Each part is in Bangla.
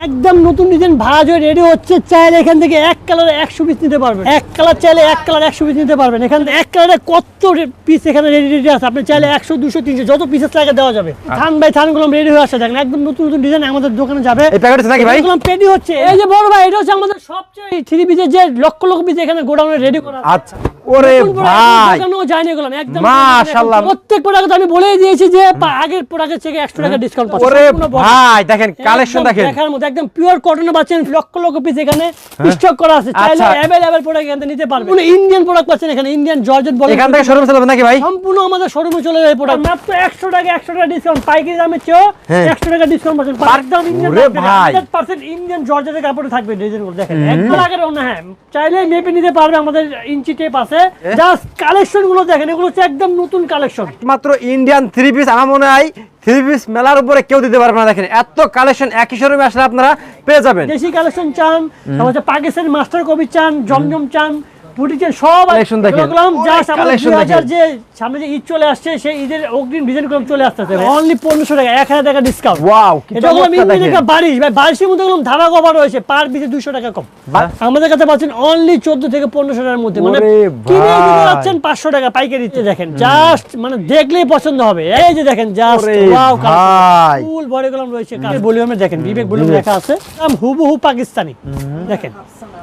একদম নতুন ডিজাইন ভাঁজ হয়ে রেডি হচ্ছে। চাইলে এখান থেকে এক কালারে 100 পিস নিতে পারবেন। এক কালার চাইলে এক কালার 100 পিস নিতে পারবেন। এখান থেকে এক কালারে কত পিস এখানে রেডি আছে। আপনি চাইলে 100 200 300 যত পিসেস লাগে দেওয়া যাবে। থান বাই থান গুলো রেডি হয়ে আসছে। দেখেন একদম নতুন নতুন ডিজাইন আমাদের দোকানে যাবে। এই প্যাকেট নাকি ভাই এগুলো রেডি হচ্ছে। এই যে বড় ভাই, এটা হচ্ছে আমাদের সবচেয়ে 3 পিসের যে লক্ষ লক্ষ পিস এখানে গোডাউনে রেডি করা আছে। আচ্ছা ওরে ভাই দোকানেও যায়নি এগুলো একদম মাশাআল্লাহ। প্রত্যেক প্রোডাক্টে আমি বলেই দিয়েছি যে আগের প্রোডাক্টের থেকে 100 টাকা ডিসকাউন্ট পাচ্ছেন। ওরে ভাই দেখেন কালেকশন দেখেন, দেখার মধ্যে একদম পিওর কটনে পাচ্ছেন। লক্ষ লক্ষ পিস এখানে স্টক করা আছে। চাইলে अवेलेबल প্রোডাক্ট এখান থেকে নিতে পারবেন। পুরো ইন্ডিয়ান প্রোডাক্ট পাচ্ছেন এখানে। ইন্ডিয়ান জর্জেট বলে এখান থেকে শোরুমে চলে যাবে নাকি ভাই? সম্পূর্ণ আমাদের শোরুমে চলে যায় প্রোডাক্ট। মাত্র 100 টাকা ডিসকাউন্ট। পাইকারি দামে চেয়ে 100 টাকা ডিসকাউন্ট পাচ্ছেন। একদম ইন্ডিয়ান। ওরে ভাই 100% ইন্ডিয়ান জর্জেটের কাপড়ে থাকবে ডিজাইনগুলো। দেখেন একদম আগের ওনা। হ্যাঁ চাইলে মেপে নিতে পারবে। আমাদের ইঞ্চি টেপ আছে। জাস্ট কালেকশন গুলো দেখেন, এগুলো হচ্ছে একদম নতুন কালেকশন। মাত্র ইন্ডিয়ান 3 পিস। আমার মনে হয় 3 পিস মেলার উপরে কেউ দিতে পারবে না। দেখেন এত কালেকশন একই শোরুমে আসলে আপনারা পেয়ে যাবেন। দেশি কালেকশন চান, তারপর পাকিস্তানি মাস্টার কবি চান, জমজম চান, বুটি চান, সব কালেকশন দেখেন। জাস্ট আমাদের 2000 যে সামনে যে ঈদ চলে আসছে, সেই ঈদের অগ্রিম ডিজাইন গুলো চলে আসতেছে। অনলি 1500 টাকা, 1000 টাকা ডিসকাউন্ট। ওয়াও কি এটা হলো চমৎকার দেখেন। মিনিকা বারিশ ভাই, বারিশের মধ্যে কোনো ধারা কভার রয়েছে। পার পিসে 200 টাকা কম। আমাদের কাছে পাচ্ছেন অনলি 14 থেকে 1500 টাকার মধ্যে। মানে কিনে দিতে যাচ্ছেন 500 টাকা পাইকারিতে। দেখেন জাস্ট মানে দেখলেই পছন্দ হবে। এই যে দেখেন জাস্ট ওয়াও ভাই ফুল বডি কলম রয়েছে। কালার ভলিউমে দেখেন বিবেক ভলিউম লেখা আছে। হুবহু পাকিস্তানি। দেখেন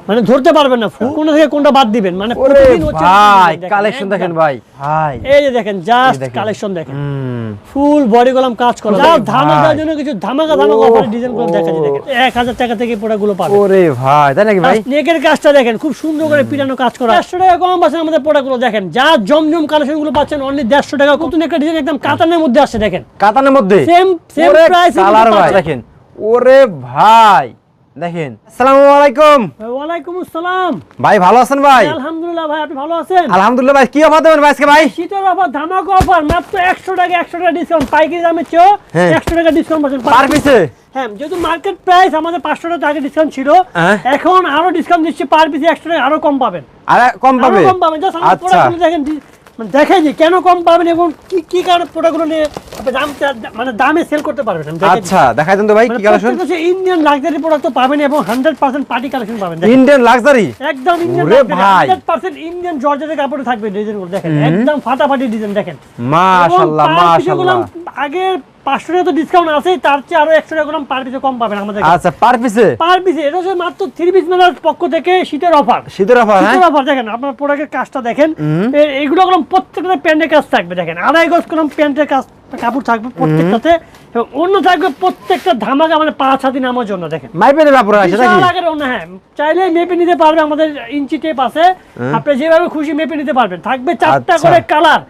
মানে ধরতে পারবেন না কোন থেকে কোনটা বাদ দিবেন। মানে প্রতিদিন হচ্ছে ভাই কালেকশন দেখেন ভাই। ভাই এই যে দেখেন জাস্ট কালেকশন দেখেন। ফুল বডি কলম কাজ করা। জাস্ট ধামাকার জন্য কিছু ধামাকা অফারের ডিজাইন গুলো দেখা যায়। দেখেন 1000 টাকা থেকে প্রোডাক্ট গুলো পাবেন। ওরে ভাই তাই নাকি ভাই? নেকের কাজটা দেখেন খুব সুন্দর করে পিটানো কাজ করা। 150 টাকা কম পাচ্ছেন আমাদের প্রোডাক্ট গুলো। দেখেন যা জমজম কালেকশন গুলো পাচ্ছেন অনলি 150 টাকা। নতুন একটা ডিজাইন একদম কাতানের মধ্যে আসছে। দেখেন কাতানের মধ্যে সেম প্রাইস কালার ভাই দেখেন। ওরে ভাই দেখেন। আসসালামু আলাইকুম। ওয়ালাইকুম আসসালাম। ভাই ভালো আছেন ভাই? আলহামদুলিল্লাহ ভাই, আপনি ভালো আছেন? আলহামদুলিল্লাহ ভাই। কি অফার দেবেন ভাই আজকে ভাই? শীতের অফার, ধামাকা অফার। মাত্র 100 টাকা ডিসকাউন্ট। পাইকারি দামে চেয়ে 100 টাকা ডিসকাউন্ট পাচ্ছেন পার পিসে। হ্যাঁ যেহেতু মার্কেট প্রাইস আমাদের 500 টাকা আগে ডিসকাউন্ট ছিল, এখন আরো ডিসকাউন্ট দিচ্ছি। পার পিসে 100 টাকা আরো কম পাবেন। আরে কম পাবে? কম পাবেন। জাস্ট আমাদের প্রোডাক্টগুলো দেখেন, মানে দেখাই যে কেন কম পাবেন এবং কি কি কারণে প্রোডাক্টগুলো নিয়ে দাম মানে দামে সেল করতে পারবেন। আচ্ছা দেখাই দেন তো ভাই কি কালেকশন। ইন্ডিয়ান লাক্সারি প্রোডাক্ট তো পাবেন এবং 100% পার্টি কালেকশন পাবেন। ইন্ডিয়ান লাক্সারি একদম ইন্ডিয়ান লাক্সারি 100% ইন্ডিয়ান জর্জেটের কাপড়ে থাকবে ডিজাইনগুলো। দেখেন একদম ফাটাফাটি ডিজাইন। দেখেন মাশাআল্লাহ মাশাআল্লাহ। আগে 500 টাকা তো ডিসকাউন্ট আছে, তার চেয়ে আরো 100 টাকা পার পিসে কম পাবেন আমাদের। আচ্ছা পার পিসে? পার পিসে। এটা হচ্ছে মাত্র 3 পিস মেলার পক্ষ থেকে শীতের অফার। শীতের অফার। শীতের অফার। দেখেন আপনার প্রোডাক্টের কাজটা দেখেন। এইগুলো কলম প্রত্যেকটা প্যান্টের কাজ থাকবে। দেখেন 2.5 গজ কলম প্যান্টের কাজ কাপড় থাকবে প্রত্যেকটাতে এবং অন্য থাকবে প্রত্যেকটা ধামাকা মানে 5 হাতি নামার জন্য। দেখেন মাইপে নেবে আপনারা সেটা কি? আগের অন্য। হ্যাঁ চাইলে মেপে নিতে পারবে। আমাদের ইঞ্চি টেপ আছে। আপনি যেভাবে খুশি মেপে নিতে পারবেন। থাকবে 4টা করে কালার।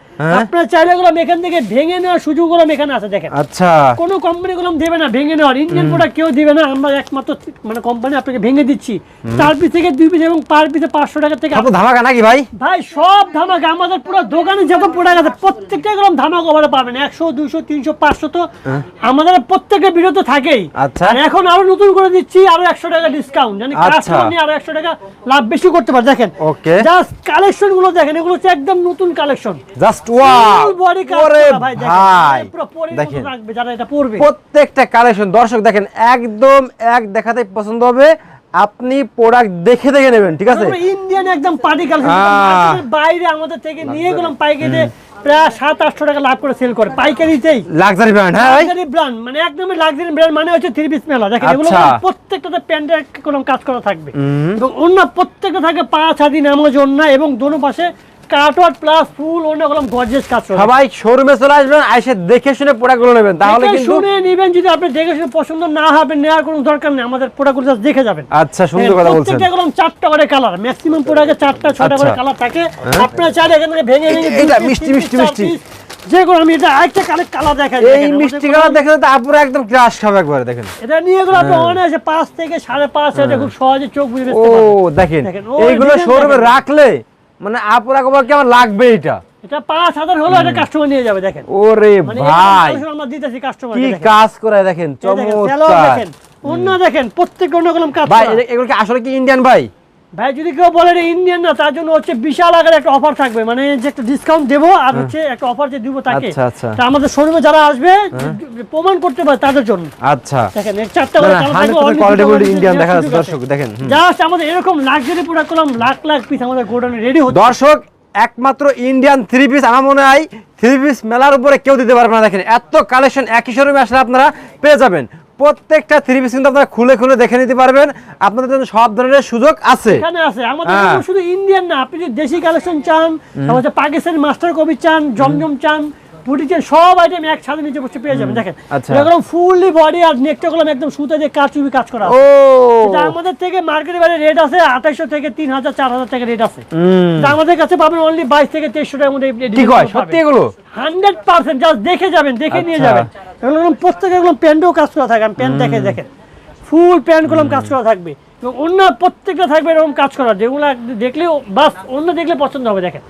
আপনারা চাইলে গুলো এখান থেকে ভেঙে নেওয়ার সুযোগ গুলো এখানে আছে। দেখেন আচ্ছা কোনো কোম্পানি গুলো দেবে না ভেঙে নেওয়ার। ইন্ডিয়ান প্রোডাক্ট কেউ দিবে না। আমরা একমাত্র মানে কোম্পানি আপনাকে ভেঙে দিচ্ছি। 4 পিস থেকে 2 পিস এবং পার পিসে 500 টাকা থেকে। সব ধামাকা নাকি ভাই? ভাই সব ধামাকা। আমাদের পুরো দোকানে যত প্রোডাক্ট আছে প্রত্যেকটা এরকম ধামাকা ওভারে পাবেন। 100 200 300 500 তো আমাদের প্রত্যেকটা ভিডিও তো থাকেই। আচ্ছা আর এখন আরো নতুন করে দিচ্ছি আরো 100 টাকা ডিসকাউন্ট। জানি কাস্টমার নিয়ে আরো 100 টাকা লাভ বেশি করতে পারে। দেখেন ওকে জাস্ট কালেকশন গুলো দেখেন। এগুলো হচ্ছে একদম নতুন কালেকশন। Just wow. ওরে ভাই দেখেন যারা এটা পরবে প্রত্যেকটা কালেকশন দর্শক দেখেন একদম এক দেখাতে পছন্দ হবে। আপনি প্রোডাক্ট দেখে দেখে নেবেন। ঠিক আছে ইন্ডিয়ান একদম পার্টি কালেকশন। বাইরে আমাদের থেকে নিয়ে গেলাম পাইকারিতে প্রায় 700-800 টাকা লাভ করে সেল করে পাইকারিতেই। Luxury brand. হ্যাঁ লাক্সারি ব্র্যান্ড মানে একদম লাক্সারি ব্র্যান্ড মানে হচ্ছে 3 পিস মেলা। দেখেন এগুলো প্রত্যেকটাতে প্যান্টের কোনো কাজ করা থাকবে এবং অন্য প্রত্যেকটা থাকে 5 হাতি নামার জন্য এবং দোনো পাশে কাটওয়ার্ড প্লাস ফুল অন্য কলম গর্জিয়াস কাজ করে। সবাই শোরুমে চলে আসবেন, এসে দেখে শুনে প্রোডাক্টগুলো নেবেন। তাহলে কিন্তু শুনে নেবেন। যদি আপনি দেখে শুনে পছন্দ না হবে নেওয়ার কোনো দরকার নেই। আমাদের প্রোডাক্টগুলো জাস্ট দেখে যাবেন। আচ্ছা সুন্দর কথা বলছেন। প্রত্যেকটা কলম 4টা করে কালার। ম্যাক্সিমাম প্রোডাক্টে 4টা 6টা করে কালার থাকে। আপনারা চাইলে এখান থেকে ভেঙে ভেঙে এটা মিষ্টি মিষ্টি মিষ্টি যেগুলো আমি এটা আরেকটা কালার দেখাই। এই মিষ্টি কালার দেখে তো আপুরা একদম ক্রাশ খাবে একবার। দেখেন এটা নিয়ে গেলে আপনি অনায়াসে 5 থেকে 5.5 এটা খুব সহজে চোখ বুজে বেচতে পারবেন। ও দেখেন এইগুলো শোরুমে রাখলে মানে আপুরা কবার কি আমার লাগবে এটা। এটা 5000 হলো এটা কাস্টমার নিয়ে যাবে। দেখেন ওরে ভাই আমরা দিতেছি কাস্টমার কি কাজ করে দেখেন চমৎকার। দেখেন অন্য দেখেন প্রত্যেকটা অন্য কলম কাজ। ভাই এগুলো কি আসলে কি ইন্ডিয়ান ভাই? ভাই যদি কেউ বলে ইন্ডিয়ান না, তার জন্য হচ্ছে বিশাল আকারে একটা অফার থাকবে, মানে যে একটা ডিসকাউন্ট দেবো আর হচ্ছে একটা অফার যে দিব তাকে, আচ্ছা, আচ্ছা। তা আমাদের শোরুমে যারা আসবে প্রমাণ করতে পারে তাদের জন্য। আচ্ছা, দেখেন এর চারটা করে কালার থাকবে, 100% কোয়ালিটিফুল ইন্ডিয়ান দেখা যাচ্ছে দর্শক, দেখেন জাস্ট আমাদের এরকম লাক্সারি প্রোডাক্ট করলাম লাখ লাখ পিস আমাদের গোডাউনে রেডি হচ্ছে। দর্শক একমাত্র ইন্ডিয়ান 3 পিস আমার মনে হয় 3 পিস মেলার উপরে কেউ দিতে পারবে না। দেখেন এত কালেকশন একই শোরুমে আসলে আপনারা পেয়ে যাবেন। প্রত্যেকটা 3 পিস কিন্তু আপনারা খুলে খুলে দেখে নিতে পারবেন, আপনাদের জন্য সব ধরনের সুযোগ আছে এখানে আছে। আমাদের এখানে শুধু ইন্ডিয়ান না, আপনি যদি দেশি কালেকশন চান, তারপর হচ্ছে পাকিস্তানি মাস্টার কপি চান, জমজম চান, পুটি চান, সব আইটেম এক ছাদের নিচে বসে পেয়ে যাবেন। দেখেন আচ্ছা। এরকম ফুললি বডি আর নেকটা গুলো একদম সুতা দিয়ে কাচুবি কাজ করা আছে। ও এটা আমাদের থেকে মার্কেটে বাইরে রেট আছে 2800 থেকে 3000 4000 টাকা রেট আছে। এটা আমাদের কাছে পাবেন অনলি 22 থেকে 2300 টাকার মধ্যে। কি কয় সত্যি এগুলো? 100% জাস্ট দেখে যাবেন, দেখে নিয়ে যাবেন। এগুলো প্রত্যেকটা এগুলো প্যান্টও কাজ করা থাকে, প্যান্ট দেখে দেখেন ফুল প্যান্ট গুলো কাজ করা থাকবে, এবং অন্য প্রত্যেকটা থাকবে এরকম কাজ করা, যেগুলো দেখলেও বাস অন্য দেখলে পছন্দ হবে। দেখেন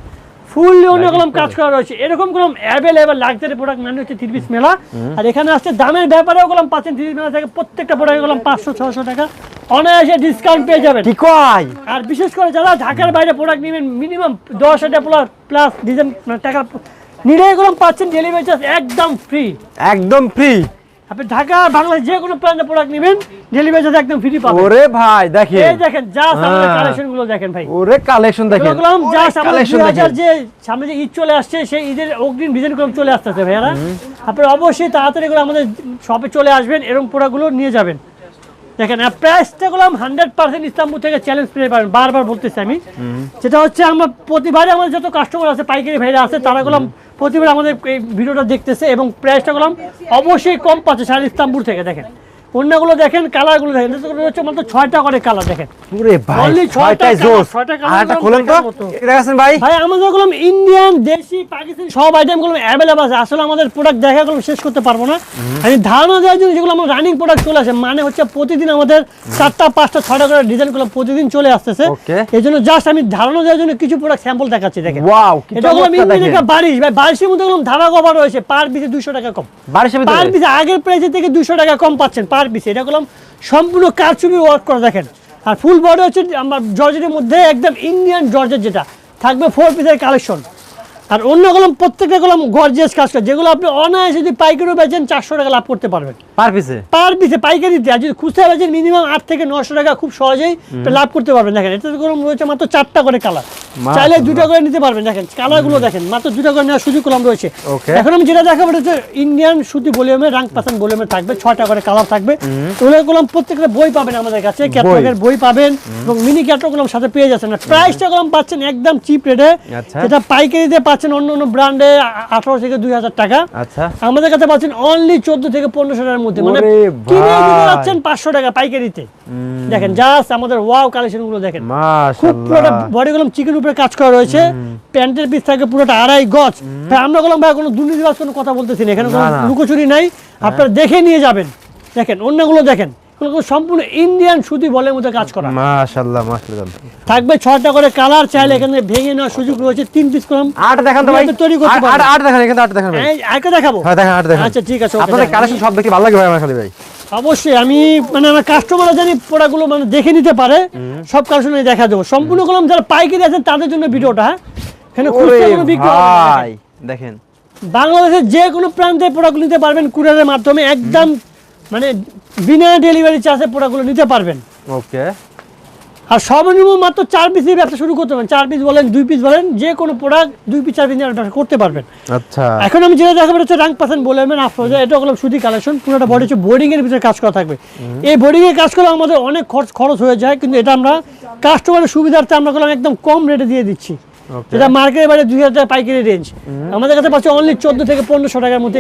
ফুললি অন্য কলম কাজ করা রয়েছে, এরকম কলম অ্যাভেলেবেল লাক্সারি প্রোডাক্ট মানে হচ্ছে 3 পিস মেলা। আর এখানে আসছে দামের ব্যাপারেও কলম পাচ্ছেন 3 পিস মেলা থেকে, প্রত্যেকটা প্রোডাক্ট কলম 500-600 টাকা অনায়াসে ডিসকাউন্ট পেয়ে যাবেন। কি কয়? আর বিশেষ করে যারা ঢাকার বাইরে প্রোডাক্ট নেবেন মিনিমাম 10,000 প্লাস ডিজাইন টাকা নিলে কলম পাচ্ছেন ডেলিভারি চার্জ একদম ফ্রি। একদম ফ্রি। আপনি ঢাকা বাংলাদেশ যে কোনো প্রান্তে প্রোডাক্ট নেবেন ডেলিভারি চার্জ একদম ফ্রি পাবেন। ওরে ভাই দেখেন, এই দেখেন জাস্ট আমাদের কালেকশন গুলো দেখেন ভাই, ওরে কালেকশন দেখেন, এগুলো জাস্ট আমাদের কালেকশন দেখেন। 2000 যে সামনে যে ঈদ চলে আসছে, সেই ঈদের অগ্রিম ডিজাইন গুলো চলে আসতেছে ভাইয়ারা। আপনারা অবশ্যই তাড়াতাড়ি করে আমাদের শপে চলে আসবেন, এরকম প্রোডাক্টগুলো নিয়ে যাবেন। দেখেন প্রাইসটা গুলো 100% ইস্তাম্বুল থেকে চ্যালেঞ্জ পেয়ে পাবেন, বারবার বলতেছি আমি। যেটা হচ্ছে আমরা প্রতিবারে আমাদের যত কাস্টমার আছে, পাইকারি ভাইরা আছে, তারা গুলো প্রতিবার আমাদের এই ভিডিওটা দেখতেছে, এবং প্রাইসটা গুলো অবশ্যই কম পাচ্ছে সারা ইস্তাম্বুল থেকে। দেখেন অন্যগুলো দেখেন, কালারগুলো দেখেন, এটা হচ্ছে মাত্র 6টা করে কালার। দেখেন ওরে ভাই Only 6টাই জোস। 6টা আর এটা খোলেন তো, কালার এটা দেখেন ভাই। ভাই আমাদের গুলো ইন্ডিয়ান, দেশি, পাকিস্তানি সব আইটেম গুলো অ্যাভেলেবল আছে। আসলে আমাদের প্রোডাক্ট দেখা গুলো শেষ করতে পারবো না। আমি ধারণা দেওয়ার জন্য যেগুলো আমার রানিং প্রোডাক্ট চলে আসে, মানে হচ্ছে প্রতিদিন আমাদের 4টা 5টা 6টা করে ডিজাইন গুলো প্রতিদিন চলে আসতেছে। Okay. এই জন্য জাস্ট আমি ধারণা দেওয়ার জন্য কিছু প্রোডাক্ট স্যাম্পল দেখাচ্ছি। দেখেন ওয়াও, কি এটা হলো চমৎকার দেখেন। মিনিকা বারিশ ভাই, বারিশের মধ্যে গুলো ধারা কভার রয়েছে, পার পিসে 200 টাকা কম। বারিশের ভিতরে? পার পিসে আগের প্রাইসের থেকে 200 টাকা কম পাচ্ছেন পার পিসে। এটা গুলো সম্পূর্ণ কারচুপি ওয়ার্ক করা। দেখেন আর ফুল বডি হচ্ছে আমার জর্জেটের মধ্যে একদম ইন্ডিয়ান জর্জেট, যেটা থাকবে 4 পিসের কালেকশন। আর অন্য কলম প্রত্যেকটা কলম গর্জিয়াস কাজ করে, যেগুলো আপনি অনায়াসে যদি পাইকারি বেচেন 400 টাকা লাভ করতে পারবেন পার পিসে। পার পিসে পাইকারিতে। আর যদি খুচরা বেচেন মিনিমাম 8 থেকে 900 টাকা খুব সহজেই লাভ করতে পারবেন। দেখেন এটাতে কলম রয়েছে মাত্র 4টা করে কালার, চাইলে 2টা করে নিতে পারবেন। দেখেন কালারগুলো দেখেন, মাত্র 2টা করে নেওয়ার সুযোগ কলম রয়েছে। Okay. এখন আমি যেটা দেখাবো হচ্ছে ইন্ডিয়ান সুতি ভলিউমে, রাং পাসান ভলিউমে থাকবে, 6টা করে কালার থাকবে। ওগুলো কলম প্রত্যেকটা বই পাবেন আমাদের কাছে, ক্যাটালগের বই পাবেন, এবং মিনি ক্যাটালগ কলম সাথে পেয়ে যাচ্ছেন। না প্রাইসটা কলম পাচ্ছেন একদম চিপ রেটে, আচ্ছা। যেটা পাইকারিতে পাচ্ছেন অন্য অন্য ব্র্যান্ডে 18 থেকে 2000 টাকা, আচ্ছা। আমাদের কাছে পাচ্ছেন অনলি 14 থেকে 1500 টাকার মধ্যে। মানে ওরে কিনে ভাই। দিতে পাচ্ছেন 500 টাকা পাইকারিতে। দেখেন জাস্ট আমাদের ওয়াও কালেকশন গুলো দেখেন, খুব পুরোটা মাশাআল্লাহ। বডি গুলো চিকেন উপরে কাজ করা রয়েছে, প্যান্টের পিস থাকে পুরোটা 2.5 গজ। ভাই আমরা বললাম ভাই কোনো দুর্নীতিবাজ কোনো কথা বলতেছি না, এখানে কোনো না, না। লুকোচুরি নাই, আপনারা দেখে নিয়ে যাবেন। দেখেন অন্যগুলো দেখেন, এগুলো সম্পূর্ণ ইন্ডিয়ান সুতি বলের মধ্যে কাজ করা মাশাআল্লাহ মাশাআল্লাহ। থাকবে। 6টা করে কালার, চাইলে এখানে ভেঙে নেওয়ার সুযোগ রয়েছে। 3 পিস কলম আট দেখান তো ভাই, তৈরি করতে পারবেন। আট দেখান, এখানে আট দেখান ভাই। আরেকটা দেখাবো? হ্যাঁ দেখেন, আট দেখান। আচ্ছা ঠিক আছে, okay, আপনাদের দেখান। কালেকশন সব দেখে ভালো লাগে ভাই আমার খালি ভাই। অবশ্যই আমি মানে আমার কাস্টমাররা জানি প্রোডাক্টগুলো মানে দেখে নিতে পারে, সব কালেকশন দেখা দেবো সম্পূর্ণ কলম। যারা পাইকারি আছেন তাদের জন্য ভিডিওটা, হ্যাঁ এখানে খুচরা কোনো বিক্রি হবে না। ভাই দেখেন বাংলাদেশের যে কোনো প্রান্তে প্রোডাক্ট নিতে পারবেন কুরিয়ারের মাধ্যমে, একদম মানে বিনা ডেলিভারি চার্জে প্রোডাক্টগুলো নিতে পারবেন। ওকে। আর সর্বনিম্ন মাত্র 4 পিস দিয়ে ব্যবসা শুরু করতে পারেন। 4 পিস বলেন, 2 পিস বলেন, যে কোনো প্রোডাক্ট 2 পিস 4 পিস নিয়ে ব্যবসা করতে পারবেন। আচ্ছা। এখন আমি যেটা দেখাবো হচ্ছে রাং পাসান বলবেন আফরোজা, এটা হলো সুতি কালেকশন, পুরোটা বডি হচ্ছে বোর্ডিং এর ভিতরে কাজ করা থাকবে। এই বোর্ডিং এর কাজ করলে আমাদের অনেক খরচ হয়ে যায়, কিন্তু এটা আমরা কাস্টমারের সুবিধার্থে আমরা করলাম একদম কম রেটে দিয়ে দিচ্ছি। এটা মার্কেটের বাইরে 2000 টাকা পাইকারি রেঞ্জ, আমাদের কাছে পাচ্ছে অনলি 14 থেকে 1500 টাকার মধ্যে।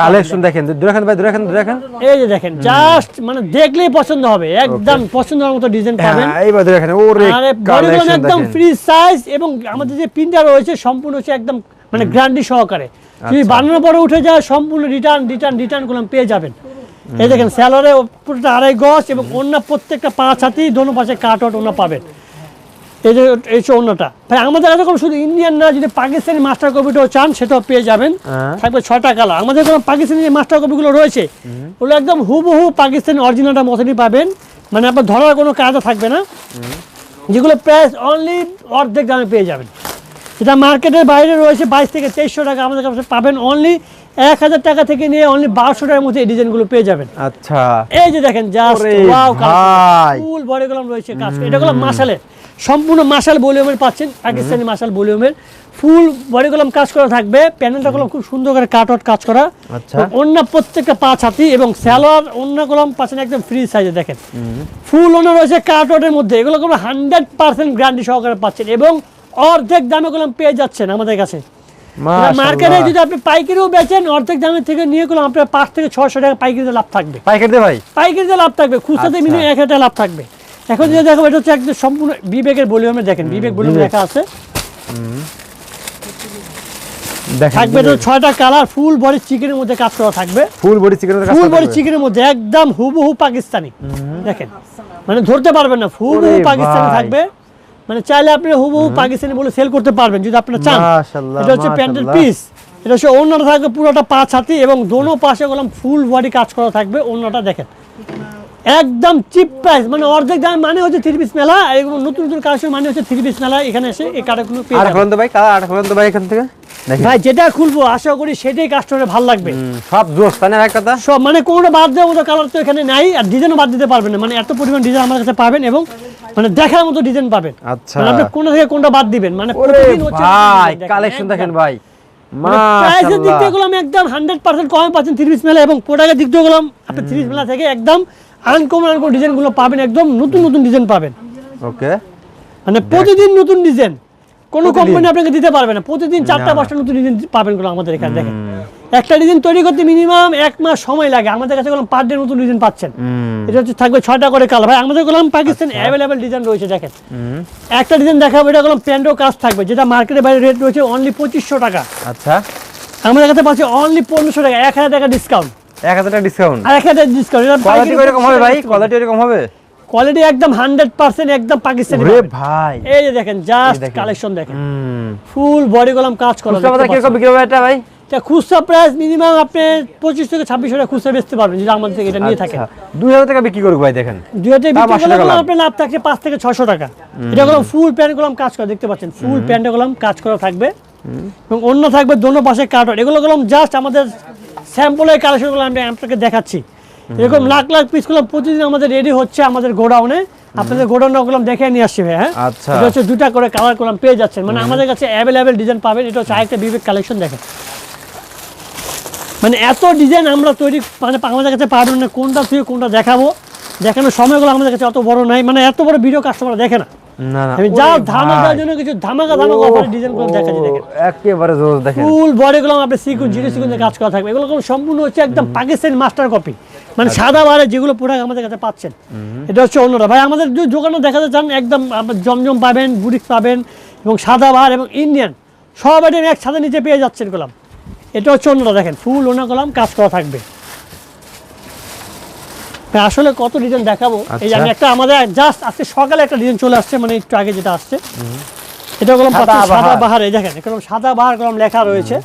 কালেকশন দেখেন, দেখেন ভাই, দেখেন দেখেন, এই যে দেখেন জাস্ট মানে দেখলেই পছন্দ হবে, একদম পছন্দ হওয়ার মতো ডিজাইন পাবেন। হ্যাঁ এইবার দেখেন, ওরে আরে বডিগুলো একদম ফ্রি সাইজ, এবং আমাদের যে প্রিন্টটা রয়েছে সম্পূর্ণ হচ্ছে একদম মানে গ্যারান্টি সহকারে। যদি বানানোর পরে উঠে যায় সম্পূর্ণ রিটার্ন গুলো পেয়ে যাবেন। এই দেখেন স্যালোরে পুরোটা 2.5 গজ, এবং অন্য প্রত্যেকটা 5 হাতি দোনো পাশে কাট আউট ওনা পাবেন। এই যে এই অন্যটা ভাই আমাদের কাছে কোনো শুধু ইন্ডিয়ান না, যদি পাকিস্তানি মাস্টার কপিটাও চান সেটাও পেয়ে যাবেন। থাকবে 6টা কালার। আমাদের কোনো পাকিস্তানি যে মাস্টার কপিগুলো রয়েছে ওগুলো একদম হুবহু পাকিস্তানি অরিজিনালটা মতনই পাবেন, মানে আপনার ধরার কোনো কাজও থাকবে না, যেগুলো প্রাইস অনলি অর্ধেক দামে পেয়ে যাবেন। যেটা মার্কেটের বাইরে রয়েছে 22 থেকে 2300 টাকা, আমাদের কাছে পাবেন অনলি 1000 টাকা থেকে নিয়ে অনলি 1200 টাকার মধ্যে এই ডিজাইনগুলো পেয়ে যাবেন। আচ্ছা, এই যে দেখেন জাস্ট ওরে ওয়াও ভাই। ফুল বডি কলম রয়েছে কাজ, এটা হলো মাশালের সম্পূর্ণ মাশাল ভলিউমের পাচ্ছেন, পাকিস্তানি মাশাল ভলিউমের ফুল বডি কলম কাজ করা থাকবে। প্যানেলটা কলম খুব সুন্দর করে কাট আউট কাজ করা। আচ্ছা, অন্য প্রত্যেকটা 5 হাতি এবং সালোয়ার অন্য কলম পাচ্ছেন একদম ফ্রি সাইজে দেখেন। ফুল অন্য রয়েছে কাট আউটের মধ্যে, এগুলো কোনো 100% গ্যারান্টি সহকারে পাচ্ছেন এবং অর্ধেক দামে কলম পেয়ে যাচ্ছেন আমাদের কাছে। মার্কেটে যদি আপনি পাইকারিও বেচেন অর্ধেক দামের থেকে নিয়ে গেলে আপনার 5 থেকে 600 টাকা পাইকারিতে লাভ থাকবে। পাইকারিতে ভাই? পাইকারিতে লাভ থাকবে, খুচরাতে মিনিমাম 1000 টাকা লাভ থাকবে। এখন যদি দেখো এটা হচ্ছে একদম সম্পূর্ণ বিবেকের ভলিউমে দেখেন, বিবেক ভলিউম লেখা আছে। থাকবে তো 6টা কালার, ফুল বডি চিকেনের মধ্যে কাজ করা থাকবে। ফুল বডি চিকেনের মধ্যে কাজ ফুল করা বডি থাকবে। চিকেনের মধ্যে একদম হুবহু পাকিস্তানি দেখেন, মানে ধরতে পারবেন না, হুবহু পাকিস্তানি থাকবে। মানে চাইলে আপনি হুবহু পাকিস্তানি বলে সেল করতে পারবেন যদি আপনারা চান। মাশাআল্লাহ, এটা হচ্ছে প্যান্টের পিস, এটা হচ্ছে ওড়নাটা থাকবে পুরোটা 5 হাতি এবং দোনো পাশে কলম ফুল বডি কাজ করা থাকবে। ওড়নাটা দেখেন একদম চিপ প্রাইস, মানে অর্ধেক দাম মানে হচ্ছে 3 পিস মেলা, এবং নতুন নতুন কালেকশন মানে হচ্ছে 3 পিস মেলা। এখানে এসে এই কার্ডগুলো পেয়ে আর যাবেন। খুলুন তো ভাই, আর খুলুন তো ভাই এখান থেকে দেখেন ভাই যেটা খুলবো আশা করি সেটাই কাস্টমারের ভালো লাগবে। সব জোস, তাই না এক কথা? সব মানে কোনটা বাদ দেওয়ার মতো কালার তো এখানে নাই, আর ডিজাইনও বাদ দিতে পারবেন না, মানে এত পরিমাণ ডিজাইন আমার কাছে পাবেন এবং মানে দেখার মতো ডিজাইন পাবেন। আচ্ছা, মানে আপনি কোনটা থেকে কোনটা বাদ দিবেন, মানে ওরে প্রতিদিন হচ্ছে ভাই কালেকশন দেখেন ভাই, প্রাইসের দিক মাশাআল্লাহ। থেকে গেলাম একদম 100% কমে পাচ্ছেন 3 পিস মেলা, এবং প্রোডাক্টের দিক থেকে গেলাম আপনি 3 পিস মেলা থেকে একদম আনকমন ডিজাইনগুলো পাবেন, একদম নতুন নতুন ডিজাইন পাবেন। ওকে, মানে প্রতিদিন নতুন ডিজাইন, কোনো কোম্পানি আপনাকে দিতে পারবে না। প্রতিদিন 4টা-5টা নতুন ডিজাইন পাবেন গুলো আমাদের এখানে দেখেন। একটা ডিজাইন তৈরি করতে মিনিমাম 1 মাস সময় লাগে, আমাদের কাছে গেলাম পার ডে নতুন ডিজাইন পাচ্ছেন। এটা হচ্ছে থাকবে 6টা করে কালার। ভাই আমাদের গেলাম পাকিস্তান অ্যাভেলেবেল ডিজাইন রয়েছে দেখেন। একটা ডিজাইন দেখাবো, এটা গেলাম প্যান্টও কাজ থাকবে, যেটা মার্কেটের বাইরে রেট রয়েছে অনলি 2500 টাকা। আচ্ছা, আমাদের কাছে পাচ্ছে অনলি 1500 টাকা, 1000 টাকা ডিসকাউন্ট। 1000 টাকা ডিসকাউন্ট। আর 1000 টাকা ডিসকাউন্ট। এটা কোয়ালিটি এরকম হবে ভাই? কোয়ালিটি এরকম হবে? কোয়ালিটি একদম 100% একদম পাকিস্তানি ওরে পাবেন। ভাই এই যে দেখেন জাস্ট কালেকশন দেখেন, ফুল বডি কলম কাজ করা। খুচরা বাজার কিরকম বিক্রি হবে এটা ভাই? এটা খুচরা প্রাইস মিনিমাম আপনি 25 থেকে 2600 টাকা খুচরা বেচতে পারবেন যদি আমাদের থেকে এটা নিয়ে থাকেন। 2000 টাকা বিক্রি করব ভাই দেখেন। 2000 টাকা বিক্রি 500 টাকা করলে লাভ। আপনার লাভ থাকছে 5 থেকে 600 টাকা। এটা কলম ফুল প্যান্ট কলম কাজ করা দেখতে পাচ্ছেন, ফুল প্যান্ট কলম কাজ করা থাকবে এবং অন্য থাকবে দোনো পাশে কাটন। এগুলো কলম জাস্ট আমাদের স্যাম্পলের কালেকশনগুলো আমি আপনাকে দেখাচ্ছি। এরকম লাখ লাখ পিস কলম প্রতিদিন আমাদের রেডি হচ্ছে আমাদের গোডাউনে। আপনাদের গোডাউন কলম দেখে নিয়ে আসছি ভাই। হ্যাঁ, আচ্ছা, এটা হচ্ছে 2টা করে কালার কলম পেয়ে যাচ্ছেন, মানে আমাদের কাছে অ্যাভেলেবেল ডিজাইন পাবেন। এটা হচ্ছে আরেকটা বিবেক কালেকশন দেখেন, মানে এত ডিজাইন আমরা তৈরি মানে আমাদের কাছে পারবেন না, কোনটা থেকে কোনটা দেখাবো, দেখানোর সময়গুলো আমাদের কাছে অত বড় নাই, মানে এত বড় ভিডিও কাস্টমার দেখে না। না না, আমি যা ধামাকার জন্য কিছু ধামাকা অফারের ডিজাইনগুলো দেখাচ্ছি দেখেন। একেবারে জোস দেখেন। ফুল বডিগুলো আপনি সিকুয়েন্স জিরো সিকুয়েন্সে কাজ করা থাকবে। এগুলো কোনো সম্পূর্ণ হচ্ছে একদম পাকিস্তানি মাস্টার কপি, মানে সাদা বারে যেগুলো প্রোডাক্ট আমাদের কাছে পাচ্ছেন। এটা হচ্ছে অন্যটা। ভাই আমাদের যে দোকানে দেখাতে চান একদম জমজম পাবেন, বুটিক পাবেন এবং সাদা বার এবং ইন্ডিয়ান সব আইটেম এক ছাদের নিচে পেয়ে যাচ্ছেন কলম। এটা হচ্ছে অন্যটা দেখেন, ফুল ওনা কলম কাজ করা থাকবে। আসলে কত ডিজাইন দেখাবো, এই যে আমি একটা আমাদের জাস্ট আজকে সকালে একটা ডিজাইন চলে আসছে, মানে একটু আগে যেটা আসছে, এটা কলম সাদা বাহার। এই দেখেন কলম সাদা বাহার কলম লেখা রয়েছে।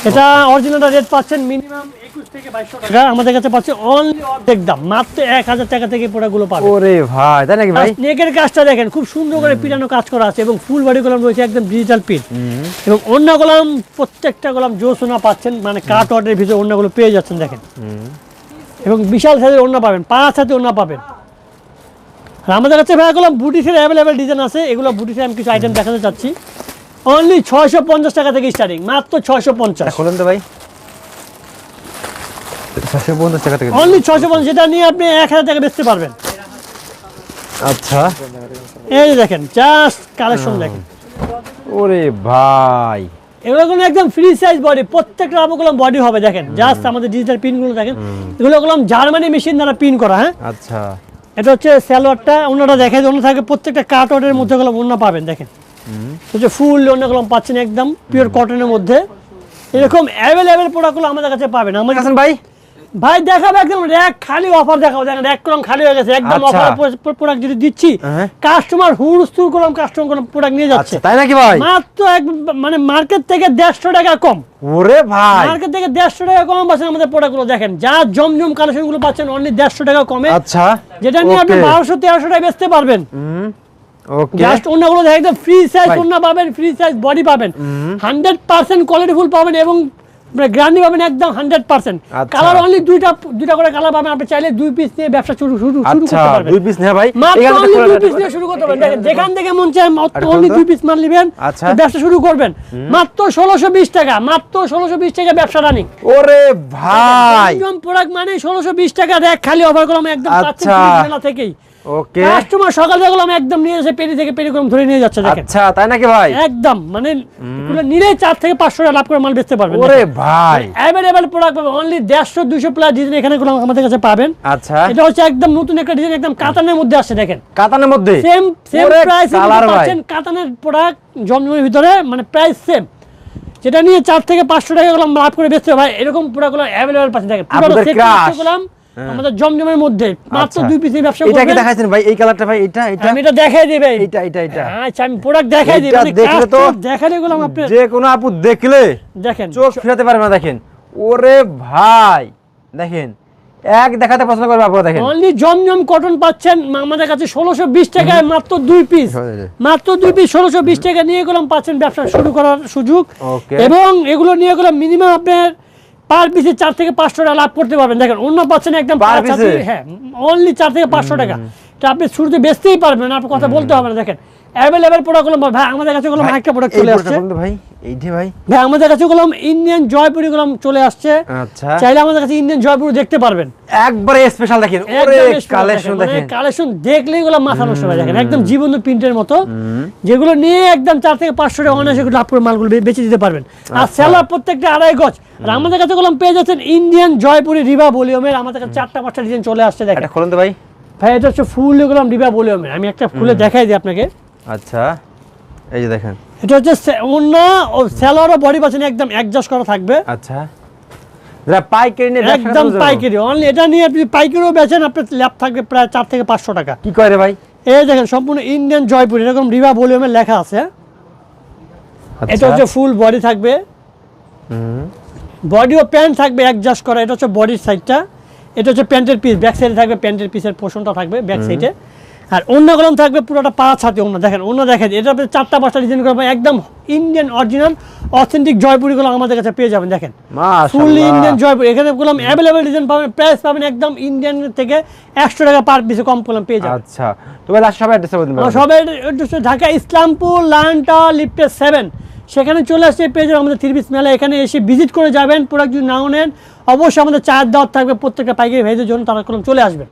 এটা অরিজিনাল রেট পাচ্ছেন মিনিমাম 21 থেকে 2200 টাকা, আমাদের কাছে পাচ্ছে অনলি অর্ধেক দাম, মাত্র 1000 টাকা থেকে প্রোডাক্টগুলো পাবেন। ওরে ভাই তাই নাকি ভাই? নেকের কাজটা দেখেন খুব সুন্দর করে পিটানো কাজ করা আছে এবং ফুল বডি কলম রয়েছে একদম ডিজিটাল প্রিন্ট এবং অন্য কলম প্রত্যেকটা কলম জোসোনা পাচ্ছেন, মানে কাট ওয়ার্ডের ভিতরে অন্যগুলো পেয়ে যাচ্ছেন দেখেন। এবং বিশাল সাইজের ওড়না পাবেন, 5 হাতে ওড়না পাবেন। আর আমাদের কাছে ভাই কলম বুটিসের অ্যাভেলেবেল ডিজাইন আছে, এগুলো বুটিসের আমি কিছু আইটেম দেখাতে চাচ্ছি। অনলি 650 টাকা থেকে স্টার্টিং, মাত্র 650। খুলুন তো ভাই, 650 টাকা থেকে অনলি 650, যেটা নিয়ে আপনি 1000 টাকা বেচতে পারবেন। আচ্ছা, এই যে দেখেন জাস্ট কালেকশন দেখেন। ওরে ভাই এগুলো কোনো একদম ফ্রি সাইজ বডি, প্রত্যেকটা কলম বডি হবে দেখেন। জাস্ট আমাদের ডিজিটাল পিনগুলো দেখেন, এগুলো কলম জার্মানি মেশিন দ্বারা পিন করা। হ্যাঁ, আচ্ছা, এটা হচ্ছে সালোয়ারটা, অন্যটা দেখে অন্য থাকে প্রত্যেকটা কাট ওয়ার্ডের মধ্যে কলম অন্য পাবেন দেখেন। হচ্ছে ফুল অন্য কলম পাচ্ছেন একদম পিওর কটনের মধ্যে। এরকম অ্যাভেলেবেল প্রোডাক্টগুলো আমাদের কাছে পাবেন। আমার কাছে ভাই ভাই দেখাবো একদম র‍্যাক খালি অফার দেখাবো, দেখেন র‍্যাক কলম খালি হয়ে গেছে একদম আচ্ছা। অফার প্রোডাক্ট যদি দিচ্ছি হ্যাঁ। কাস্টমার হুড়স্থুর করলাম কাস্টমার কোন প্রোডাক্ট নিয়ে যাচ্ছে। আচ্ছা তাই নাকি ভাই? মাত্র মানে মার্কেট থেকে 150 টাকা কম, ওরে ভাই মার্কেট থেকে 150 টাকা কম পাচ্ছেন আমাদের প্রোডাক্টগুলো। দেখেন যা জমজম কালেকশন গুলো পাচ্ছেন অনলি 150 টাকা কমে, আচ্ছা যেটা নিয়ে আপনি 1200-1300 টাকা বেচতে পারবেন। ওকে জাস্ট অন্যগুলো দেখেন একদম ফ্রি সাইজ ভাই। অন্য পাবেন, ফ্রি সাইজ বডি পাবেন, 100% কোয়ালিটি ফুল পাবেন এবং গ্যারান্টি পাবেন একদম 100%। আচ্ছা। কালার অনলি দুইটা করে কালার পাবেন, আপনি চাইলে 2 পিস নিয়ে ব্যবসা শুরু আচ্ছা করতে পারবেন। 2 পিস না ভাই, মাত্র এখানে অনলি খোলা 2 রাখতে পিস দিয়ে শুরু করতে পারবেন। দেখেন যেখান থেকে মন চায় আরে অনলি বলতো? 2 পিস মাল নেবেন, আচ্ছা। ব্যবসা শুরু করবেন। মাত্র 1620 টাকা, মাত্র 1620 টাকা ব্যবসা রানিং। ওরে ভাই একদম প্রোডাক্ট মানে 1620 টাকা র‍্যাক খালি অফার করলাম একদম পাচ্ছেন আচ্ছা। ফ্রি মেলা থেকেই। ওকে কাস্টমার সকাল থেকে আমি একদম নিয়ে এসে পেরি থেকে পেরি করে ধরে নিয়ে যাচ্ছে। দেখেন আচ্ছা তাই নাকি ভাই? একদম মানে এগুলো নিলে 4 থেকে 500 টাকা লাভ করে মাল বেচতে পারবেন। ওরে ভাই অ্যাভেলেবল প্রোডাক্ট পাবেন অনলি 150-200 প্লাস ডিজাইন এখানে গুলো আমাদের কাছে পাবেন। আচ্ছা এটা হচ্ছে একদম নতুন একটা ডিজাইন, একদম কাতানের মধ্যে আসছে। দেখেন কাতানের মধ্যে সেম ওরে প্রাইসে কালার ভাই পাচ্ছেন কাতানের প্রোডাক্ট জমজমের ভিতরে, মানে প্রাইস সেম, যেটা নিয়ে 4 থেকে 500 টাকা গুলো লাভ করে বেচতে ভাই। এরকম প্রোডাক্টগুলো অ্যাভেলেবল পাচ্ছেন। দেখেন পুরো আপনাদের সেট crush। করতে গেলাম আমাদের জমজমের মধ্যে মাত্র আচ্ছা। 2 পিসের ব্যবসা এটা কি করবেন। দেখাইছেন ভাই? এই কালারটা ভাই, এটা এটা আমি এটা দেখাই দিই ভাই। এটা এটা এটা আচ্ছা আমি প্রোডাক্ট দেখাই দিই, এটা মানে দেখলে তো দেখালে গুলো আপনি যে কোনো আপু দেখলে দেখেন চোখ ফিরাতে পারবে না। দেখেন ওরে ভাই দেখেন এক দেখাতে পছন্দ করবে আপনারা। দেখেন অনলি জমজম কটন পাচ্ছেন আমাদের কাছে 1620 টাকায় মাত্র 2 পিস, মাত্র 2 পিস 1620 টাকা নিয়ে গেলাম পাচ্ছেন ব্যবসা শুরু করার সুযোগ। ওকে এবং এগুলো নিয়ে গেলাম মিনিমাম আপনার পার পিসে 4 থেকে 500 টাকা লাভ করতে পারবেন। দেখেন অন্য পাচ্ছেন একদম Per 5 piece-এ? হ্যাঁ অনলি 4 থেকে 500 টাকা, এটা আপনি শুরুতে বেচতেই পারবেন, আপনার কথা বলতে হবে না। দেখেন অ্যাভেলেবল প্রোডাক্টগুলো ভাই আমাদের কাছে গুলো একটা প্রোডাক্ট চলে আসছে ভাই এইটা ভাই ভাই আমাদের কাছে গুলো ইন্ডিয়ান জয়পুরি গুলো চলে আসছে। আচ্ছা চাইলে আমাদের কাছে ইন্ডিয়ান জয়পুরি দেখতে পারবেন। একবারে স্পেশাল দেখেন ওরে কালেকশন দেখেন, কালেকশন দেখলেই গুলো মাথা নষ্ট হয়ে যায়। দেখেন একদম জীবন্ত প্রিন্টের মতো, যেগুলো নিয়ে একদম 4 থেকে 500 টাকা অনায়াসে লাভ করে মালগুলো বেচে দিতে পারবেন। আর সেলার প্রত্যেকটা 2.5 গজ। আর আমাদের কাছে গুলো পেয়ে যাচ্ছেন ইন্ডিয়ান জয়পুরি রিবা ভলিউমের, আমাদের কাছে 4টা-5টা ডিজাইন চলে আসছে। দেখেন এটা খুলুন তো ভাই। ভাই এটা হচ্ছে ফুল এগুলো রিবা ভলিউমের, আমি একটা খুলে দেখাই দিই আপনাকে। আচ্ছা এই যে দেখেন এটা হচ্ছে অন্য ও সেলার ও বডি পাচ্ছেন একদম অ্যাডজাস্ট করা থাকবে। আচ্ছা যারা পাইকারি নিয়ে ব্যবসা একদম করতে পাইকারি অনলি এটা নিয়ে আপনি পাইকারিও বেচেন, আপনার লাভ থাকবে প্রায় 4 থেকে 500 টাকা। কি করে ভাই? এই দেখেন সম্পূর্ণ ইন্ডিয়ান জয়পুর এরকম রিবা ভলিউমের লেখা আছে। এটা হচ্ছে ফুল বডি থাকবে, বডি ও প্যান্ট থাকবে অ্যাডজাস্ট করা। এটা হচ্ছে বডির সাইডটা, এটা হচ্ছে প্যান্টের পিস, ব্যাক সাইডে থাকবে প্যান্টের পিসের পোর্শনটা থাকবে ব্যাক সাইডে। আর অন্য কলম থাকবে পুরোটা পাঁচ হাতে অন্য। দেখেন অন্য দেখেন এটা আপনি 4টা-5টা ডিজাইন করবেন একদম ইন্ডিয়ান অরিজিনাল অথেন্টিক জয়পুরি গুলো আমাদের কাছে পেয়ে যাবেন। দেখেন ফুল ইন্ডিয়ান জয়পুরি, এখানে কলম অ্যাভেলেবল ডিজাইন পাবেন, প্রাইস পাবেন একদম ইন্ডিয়ান থেকে 100 টাকা পার পিসে কম কলম পেয়ে যাবেন। আচ্ছা তো ভাই লাস্ট সবাই অ্যাড্রেস বলে দিন। সবাই ঢাকা ইসলামপুর লান্টা লিফটে 7 সেখানে চলে আসছে পেয়ে যাবেন আমাদের 3 পিস মেলা। এখানে এসে ভিজিট করে যাবেন, প্রোডাক্ট যদি নাও নেন অবশ্যই আমাদের চার্জ দেওয়ার থাকবে প্রত্যেকটা পাইকারি ভাইদের জন্য, তারা কলম চলে আসবেন।